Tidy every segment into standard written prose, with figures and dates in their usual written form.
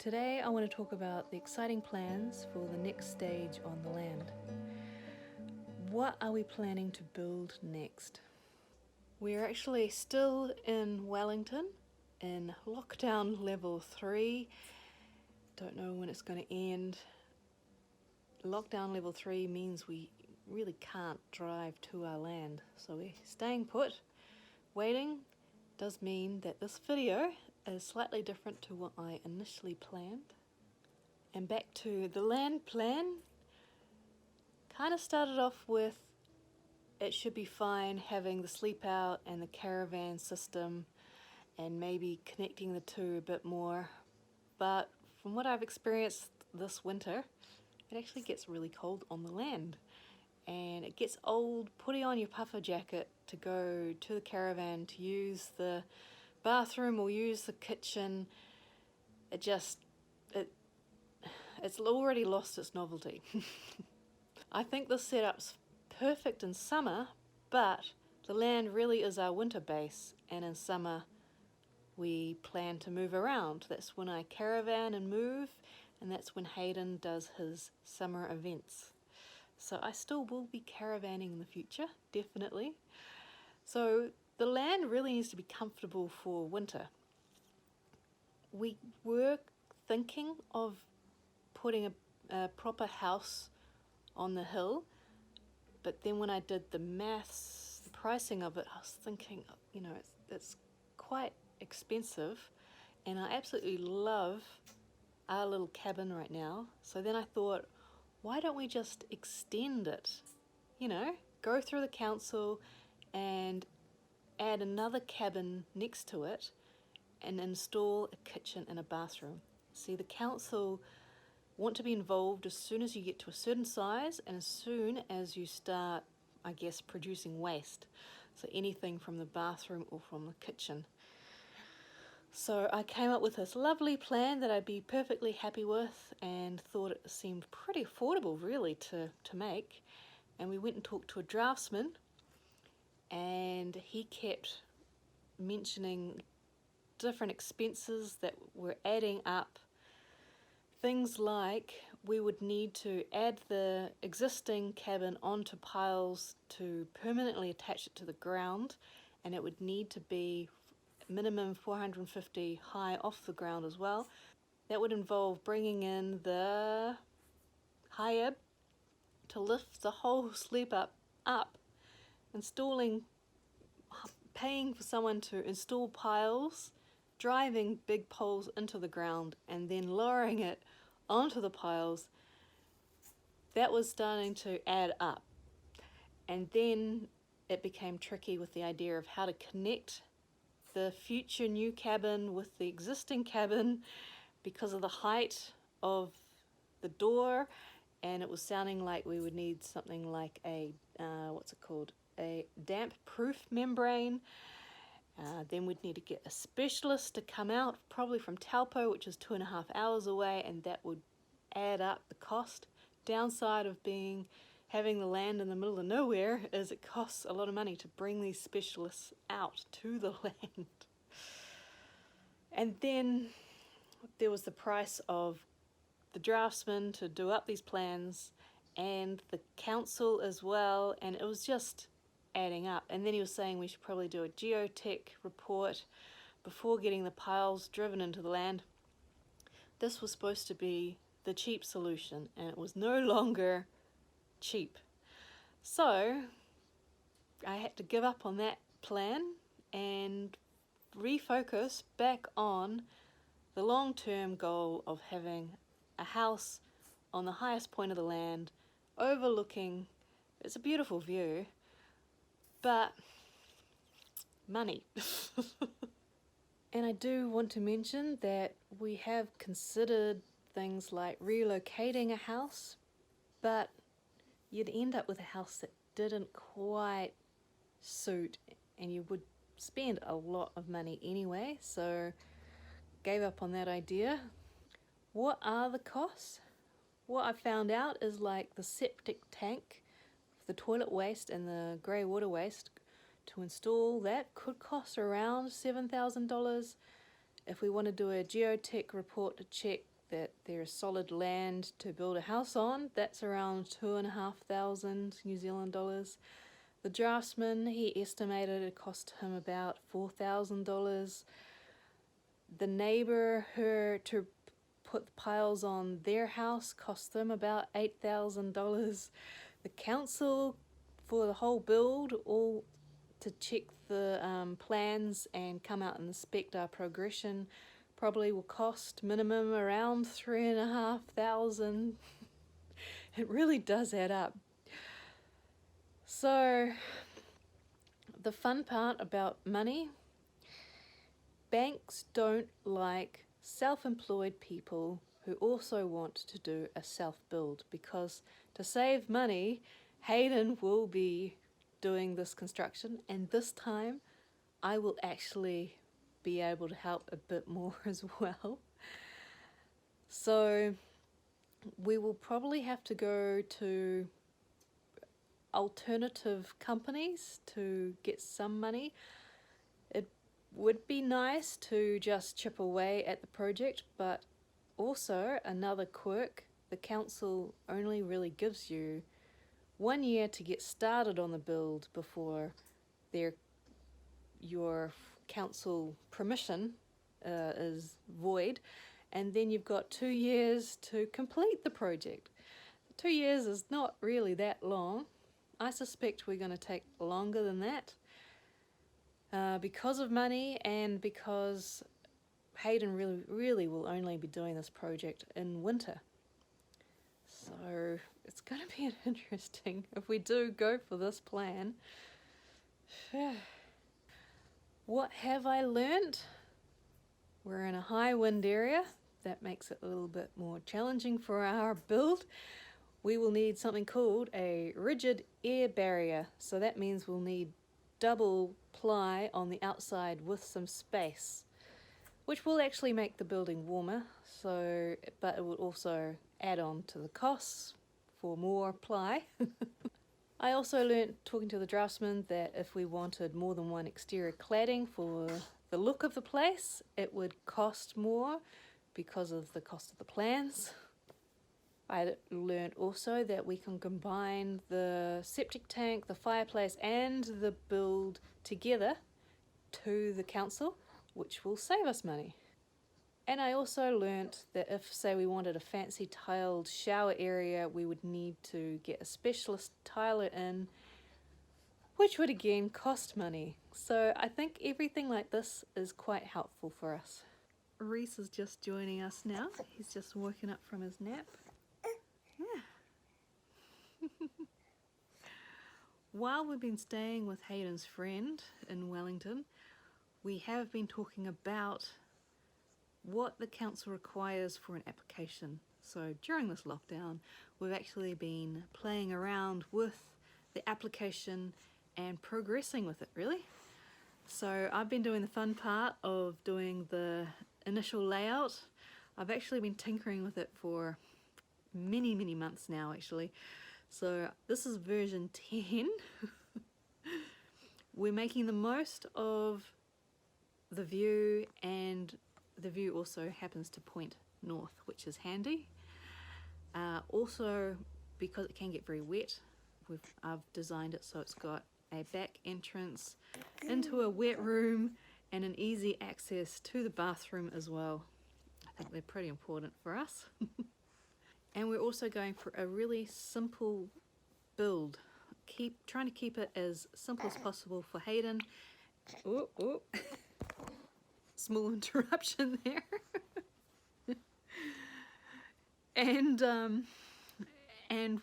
Today I want to talk about the exciting plans for the next stage on the land. What are we planning to build next? We're actually still in Wellington in lockdown level 3. Don't know when it's going to end. Lockdown level 3 means we really can't drive to our land, so we're staying put, waiting. Does mean that this video is slightly different to what I initially planned. And back to the land plan, kind of started off with it should be fine having the sleep out and the caravan system and maybe connecting the two a bit more, but from what I've experienced this winter, it actually gets really cold on the land and it gets old putting on your puffer jacket to go to the caravan to use the bathroom or use the kitchen. It's already lost its novelty. I think this setup's perfect in summer, but the land really is our winter base, and in summer we plan to move around. That's when I caravan and move, and that's when Hayden does his summer events. So I still will be caravanning in the future, definitely. So the land really needs to be comfortable for winter. We were thinking of putting a proper house on the hill, but then when I did the maths, the pricing of it, I was thinking, it's quite expensive, and I absolutely love our little cabin right now. So then I thought, why don't we just extend it? Go through the council and add another cabin next to it and install a kitchen and a bathroom. See, the council want to be involved as soon as you get to a certain size and as soon as you start, I guess, producing waste. So anything from the bathroom or from the kitchen. So I came up with this lovely plan that I'd be perfectly happy with and thought it seemed pretty affordable really to make. And we went and talked to a draftsman, and he kept mentioning different expenses that were adding up. Things like we would need to add the existing cabin onto piles to permanently attach it to the ground, and it would need to be minimum 450 high off the ground as well. That would involve bringing in the high-ebb to lift the whole sleepout up, paying for someone to install piles, driving big poles into the ground and then lowering it onto the piles. That was starting to add up. And then it became tricky with the idea of how to connect the future new cabin with the existing cabin because of the height of the door, and it was sounding like we would need something like a a damp proof membrane. Then we'd need to get a specialist to come out, probably from Taupo, which is 2.5 hours away, and that would add up the cost. Downside of having the land in the middle of nowhere is it costs a lot of money to bring these specialists out to the land. And then there was the price of the draftsman to do up these plans and the council as well, and it was just adding up. And then he was saying we should probably do a geotech report before getting the piles driven into the land. This was supposed to be the cheap solution, and it was no longer cheap. So I had to give up on that plan and refocus back on the long-term goal of having a house on the highest point of the land overlooking. It's a beautiful view, but money. And I do want to mention that we have considered things like relocating a house, but you'd end up with a house that didn't quite suit, and you would spend a lot of money anyway, so gave up on that idea. What are the costs? What I found out is like the septic tank, the toilet waste and the grey water waste, to install that could cost around $7,000. if we want to do a geotech report to check that there is solid land to build a house on, that's around 2,500 New Zealand dollars. The draftsman, he estimated it cost him about $4,000. The neighbour, her to put the piles on their house cost them about $8,000. The council for the whole build, all to check the plans and come out and inspect our progression, probably will cost minimum around 3,500. It really does add up. So the fun part about money, banks don't like self-employed people who also want to do a self-build, because to save money, Hayden will be doing this construction, and this time I will actually be able to help a bit more as well. So we will probably have to go to alternative companies to get some money. It would be nice to just chip away at the project, but also another quirk, the council only really gives you 1 year to get started on the build before your council permission is void, and then you've got 2 years to complete the project. 2 years is not really that long. I suspect we're going to take longer than that because of money, and because Hayden really will only be doing this project in winter. So it's going to be interesting if we do go for this plan. What have I learnt? We're in a high wind area. That makes it a little bit more challenging for our build. We will need something called a rigid air barrier. So that means we'll need double ply on the outside with some space, which will actually make the building warmer. But it will also add on to the costs for more ply. I also learnt, talking to the draftsman, that if we wanted more than one exterior cladding for the look of the place, it would cost more because of the cost of the plans. I learned also that we can combine the septic tank, the fireplace and the build together to the council, which will save us money. And I also learnt that if, say, we wanted a fancy tiled shower area, we would need to get a specialist tiler in, which would again cost money. So I think everything like this is quite helpful for us. Reese is just joining us now. He's just woken up from his nap. Yeah. While we've been staying with Hayden's friend in Wellington, we have been talking about what the council requires for an application. So during this lockdown, we've actually been playing around with the application and progressing with it, really. So I've been doing the fun part of doing the initial layout. I've actually been tinkering with it for many months now, actually. So this is version 10. We're making the most of the view, and the view also happens to point north, which is handy. Also, because it can get very wet, I've designed it so it's got a back entrance into a wet room and an easy access to the bathroom as well. I think they're pretty important for us. And we're also going for a really simple build. Trying to keep it as simple as possible for Hayden. Oh. Small interruption there. And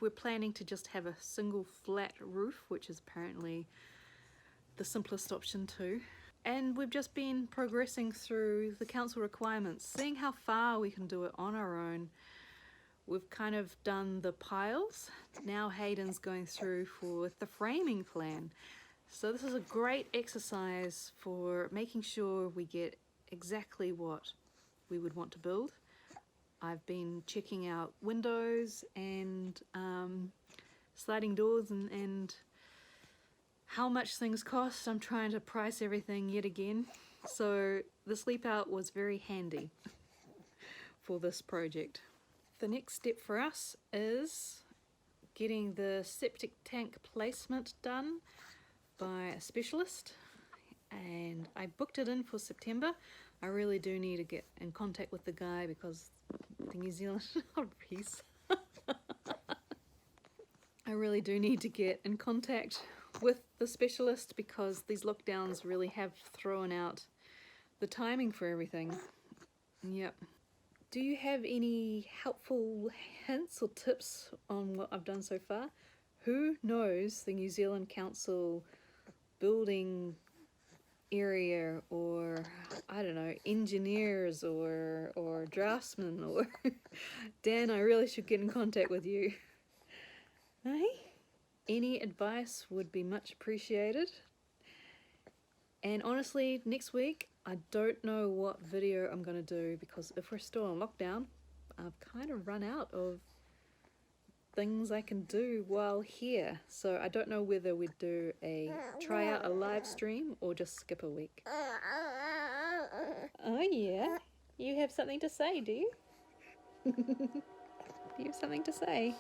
we're planning to just have a single flat roof, which is apparently the simplest option too. And we've just been progressing through the council requirements, seeing how far we can do it on our own. We've kind of done the piles. Now Hayden's going through for the framing plan. So this is a great exercise for making sure we get exactly what we would want to build. I've been checking out windows and sliding doors and how much things cost. I'm trying to price everything yet again. So the sleep out was very handy for this project. The next step for us is getting the septic tank placement done by a specialist, and I booked it in for September. I really do need to get in contact with the guy because the New Zealand piece. I really do need to get in contact with the specialist because these lockdowns really have thrown out the timing for everything. Yep. Do you have any helpful hints or tips on what I've done so far? Who knows the New Zealand Council building area, or I don't know, engineers or draftsmen, or Dan, I really should get in contact with you. Hey? Any advice would be much appreciated. And honestly, next week I don't know what video I'm going to do because if we're still on lockdown, I've kind of run out of things I can do while here. So I don't know whether we'd try out a live stream or just skip a week. Oh yeah, you have something to say, do you? You have something to say?